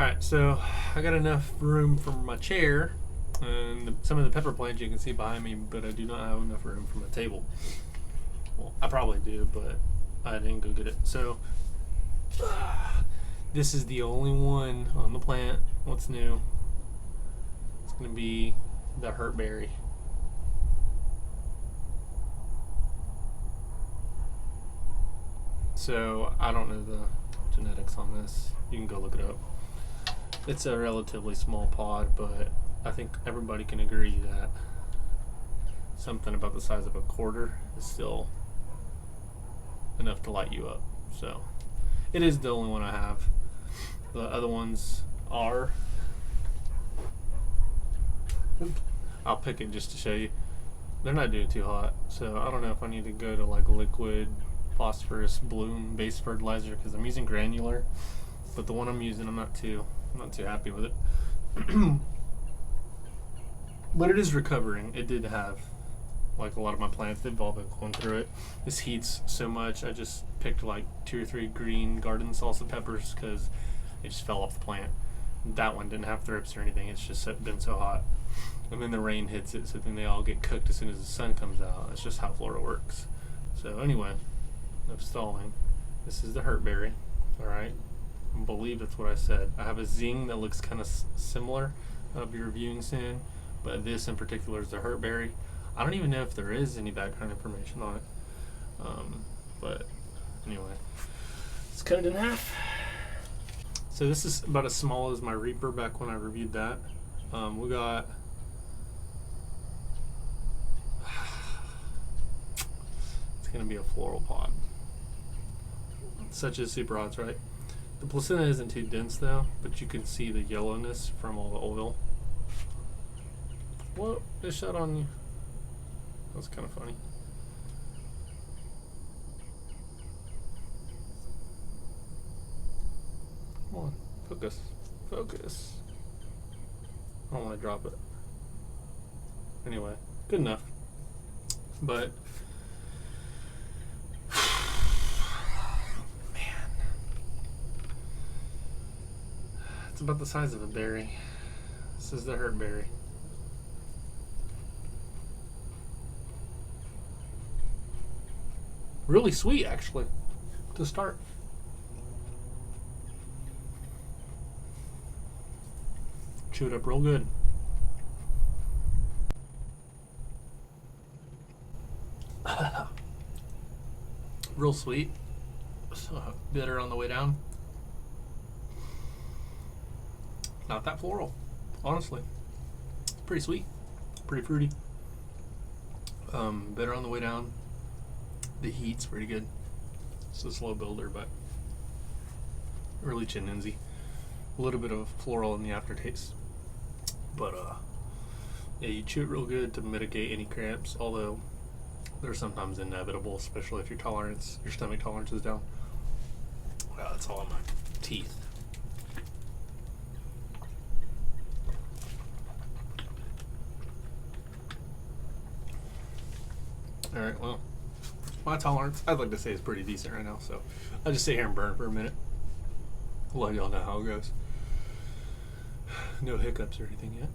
Alright, so I got enough room for my chair and some of the pepper plants you can see behind me, but I do not have enough room for my table. Well, I probably do, but I didn't go get it. So, this is the only one on the plant. What's new? It's going to be the Hurtberry. So, I don't know the genetics on this. You can go look it up. It's a relatively small pod, but I think everybody can agree that something about the size of a quarter is still enough to light you up. So it is the only one I have. The other ones are, I'll pick it just to show you. They're not doing too hot, so I don't know if I need to go to like liquid phosphorus bloom based fertilizer because I'm using granular, but the one I'm using I'm not too happy with it. But it is recovering. It did have, like a lot of my plants, they've all been going through it. This heats so much, I just picked like 2 or 3 green garden salsa peppers because it just fell off the plant. That one didn't have thrips or anything, it's just been so hot. And then the rain hits it, so then they all get cooked as soon as the sun comes out. That's just how Florida works. So anyway, enough stalling. This is the Hurtberry, alright? I believe that's what I said. I have a Zing that looks kind of similar. I'll be reviewing soon, but this in particular is the Hurtberry. I don't even know if there is any background information on it. But anyway, let's cut it in half. So this is about as small as my Reaper back when I reviewed that. We got it's gonna be a floral pod, such as super hots, right? The placenta isn't too dense though, but you can see the yellowness from all the oil. What? It shot on you. That's kind of funny. Come on, focus. Focus. I don't want to drop it. Anyway, good enough. But it's about the size of a berry. This is the Hurtberry. Really sweet, actually, to start. Chew it up real good. Real sweet. Bitter on the way down. Not that floral, honestly. Pretty sweet, pretty fruity. Bitter on the way down. The heat's pretty good. It's a slow builder, but really chin-insy. A little bit of floral in the aftertaste. But yeah, you chew it real good to mitigate any cramps, although they're sometimes inevitable, especially if your stomach tolerance is down. Wow, that's all in my teeth. Alright, well, my tolerance, I'd like to say, is pretty decent right now, so I'll just sit here and burn for a minute. I'll let y'all know how it goes. No hiccups or anything yet.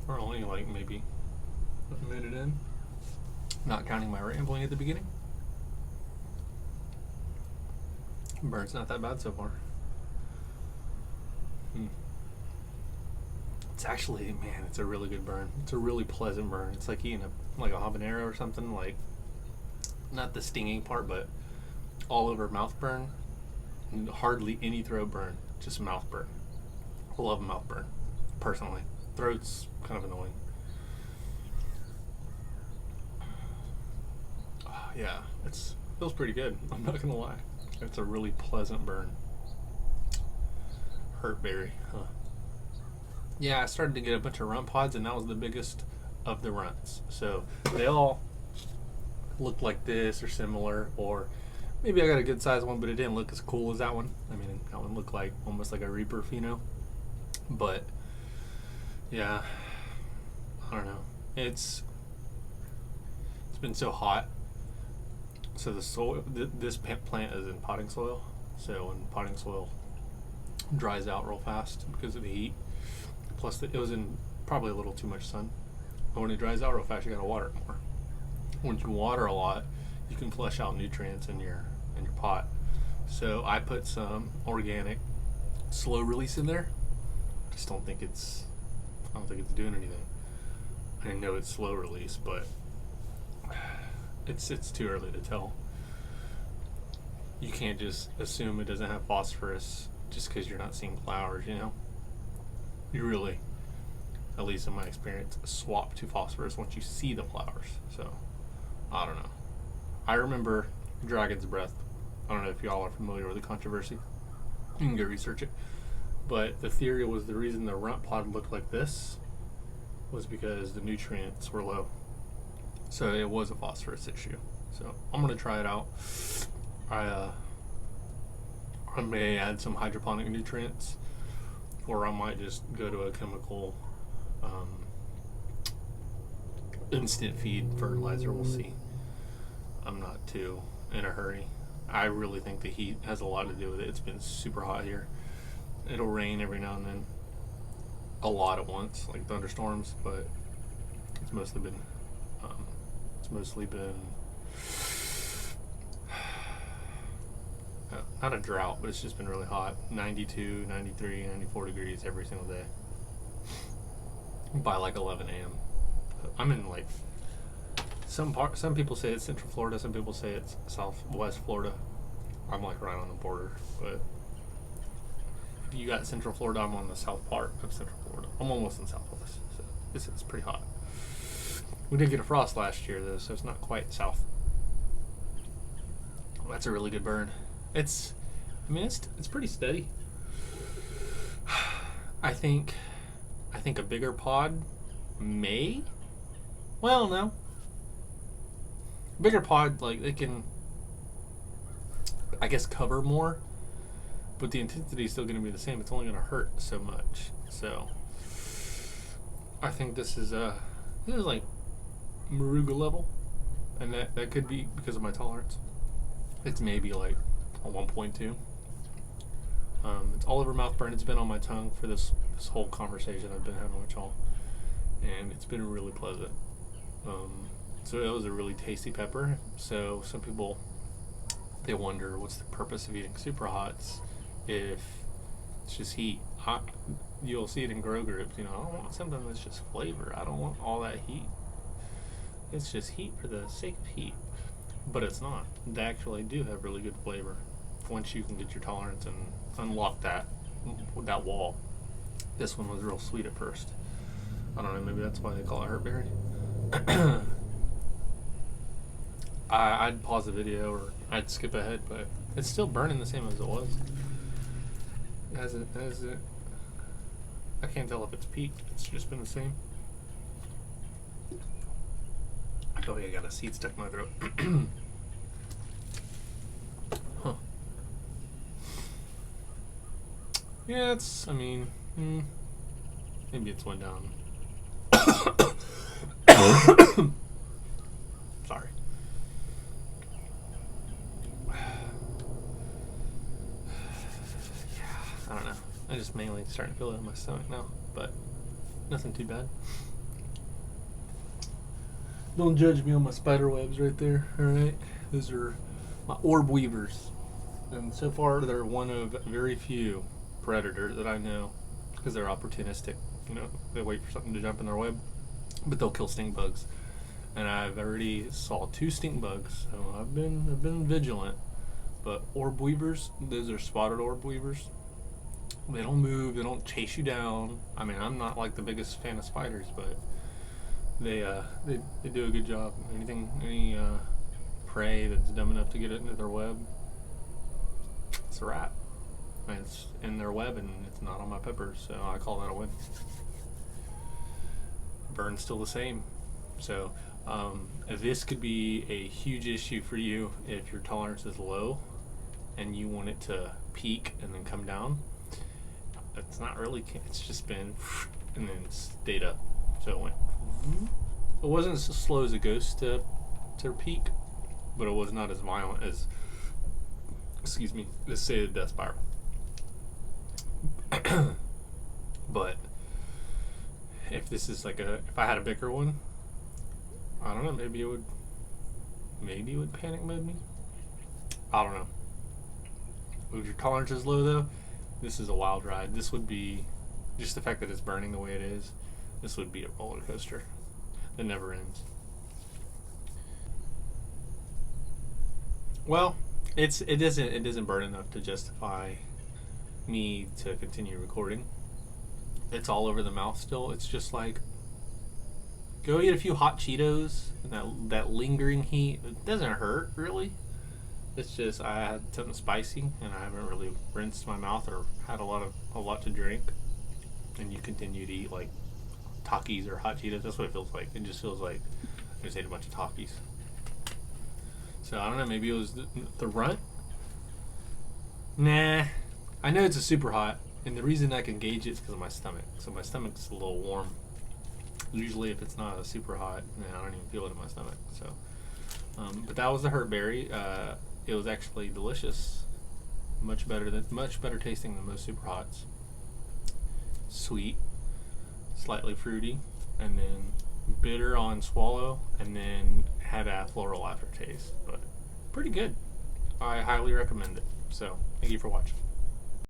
We're only like maybe a minute in, not counting my rambling at the beginning. Burn's not that bad so far. It's actually, man, it's a really good burn. It's a really pleasant burn. It's like eating a habanero or something, like not the stinging part, but all over mouth burn. And hardly any throat burn, just mouth burn. I love mouth burn, personally. Throat's kind of annoying. Yeah, it feels pretty good. I'm not gonna lie. It's a really pleasant burn. Hurtberry, huh? Yeah, I started to get a bunch of runt pods, and that was the biggest of the runts. So they all looked like this or similar, or maybe I got a good sized one, but it didn't look as cool as that one. I mean, that one looked like almost like a Reaper pheno. But yeah, I don't know. It's been so hot So the soil, this plant is in potting soil. So when potting soil dries out real fast because of the heat, plus it was in probably a little too much sun. But when it dries out real fast, you gotta water it more. When you water a lot, you can flush out nutrients in your pot. So I put some organic slow release in there. I don't think it's doing anything. I know it's slow release, but it's too early to tell. You can't just assume it doesn't have phosphorus just because you're not seeing flowers, you know? You really, at least in my experience, swap to phosphorus once you see the flowers. So, I don't know. I remember Dragon's Breath. I don't know if y'all are familiar with the controversy. You can go research it. But the theory was the reason the runt pod looked like this was because the nutrients were low. So it was a phosphorus issue. So I'm going to try it out. I may add some hydroponic nutrients, or I might just go to a chemical instant feed fertilizer. We'll see. I'm not too in a hurry. I really think the heat has a lot to do with it. It's been super hot here. It'll rain every now and then, a lot at once, like thunderstorms, but it's mostly been not a drought, but it's just been really hot. 92, 93, 94 degrees every single day by like 11 a.m. I'm in like some people say it's Central Florida, some people say it's Southwest Florida. I'm like right on the border, but if you got Central Florida, I'm on the south part of Central Florida. I'm almost in Southwest, so it's pretty hot. We did get a frost last year though, so it's not quite south. That's a really good burn. It's pretty steady. I think a bigger pod may. Well, no. Bigger pod, like they can, I guess, cover more, but the intensity is still going to be the same. It's only going to hurt so much. So I think this is like Moruga level, and that could be because of my tolerance. It's maybe like a 1.2. It's all over mouth burn. It's been on my tongue for this whole conversation I've been having with y'all, and it's been really pleasant. So it was a really tasty pepper. So some people, they wonder what's the purpose of eating super hots if it's just heat. You'll see it in grow groups. You know, I don't want something that's just flavor. I don't want all that heat. It's just heat for the sake of heat. But it's not. They actually do have really good flavor once you can get your tolerance and unlock that wall. This one was real sweet at first. I don't know, maybe that's why they call it Hurtberry. I'd pause the video or I'd skip ahead, but it's still burning the same as it was. As it I can't tell if it's peaked. It's just been the same. I feel like I got a seed stuck in my throat. Huh. Yeah, maybe it's went down. Sorry. I don't know. I just mainly starting to feel it in my stomach now, but nothing too bad. Don't judge me on my spider webs right there, alright? Those are my orb weavers. And so far, they're one of very few predators that I know, because they're opportunistic. You know, they wait for something to jump in their web, but they'll kill stink bugs. And I've already saw 2 stink bugs, so I've been vigilant. But orb weavers, those are spotted orb weavers. They don't move, they don't chase you down. I mean, I'm not like the biggest fan of spiders, but they do a good job. Any prey that's dumb enough to get it into their web, it's a wrap. And it's in their web and it's not on my peppers, so I call that a win. Burn's still the same. So this could be a huge issue for you if your tolerance is low and you want it to peak and then come down. It's not really, it's just been and then stayed up. So it went, it wasn't as slow as a ghost to peak, but it was not as violent as, excuse me, the Say the Death Spiral. But if this is like if I had a bigger one, I don't know, maybe it would panic mode me. I don't know. If your tolerance is low though, this is a wild ride. This would be, just the fact that it's burning the way it is, this would be a roller coaster that never ends. Well, it doesn't burn enough to justify me to continue recording. It's all over the mouth still. It's just like, go eat a few hot Cheetos, and that lingering heat, it doesn't hurt really. It's just I had something spicy and I haven't really rinsed my mouth or had a lot to drink, and you continue to eat like Takis or hot Cheetos. That's what it feels like. It just feels like I just ate a bunch of Takis. So I don't know, maybe it was the runt? Nah. I know it's a super hot, and the reason I can gauge it is because of my stomach. So my stomach's a little warm. Usually if it's not a super hot, I don't even feel it in my stomach. So, but that was the hurt berry. It was actually delicious. Much better tasting than most super hots. Sweet, slightly fruity, and then bitter on swallow, and then had a floral aftertaste. But pretty good. I highly recommend it. So thank you for watching.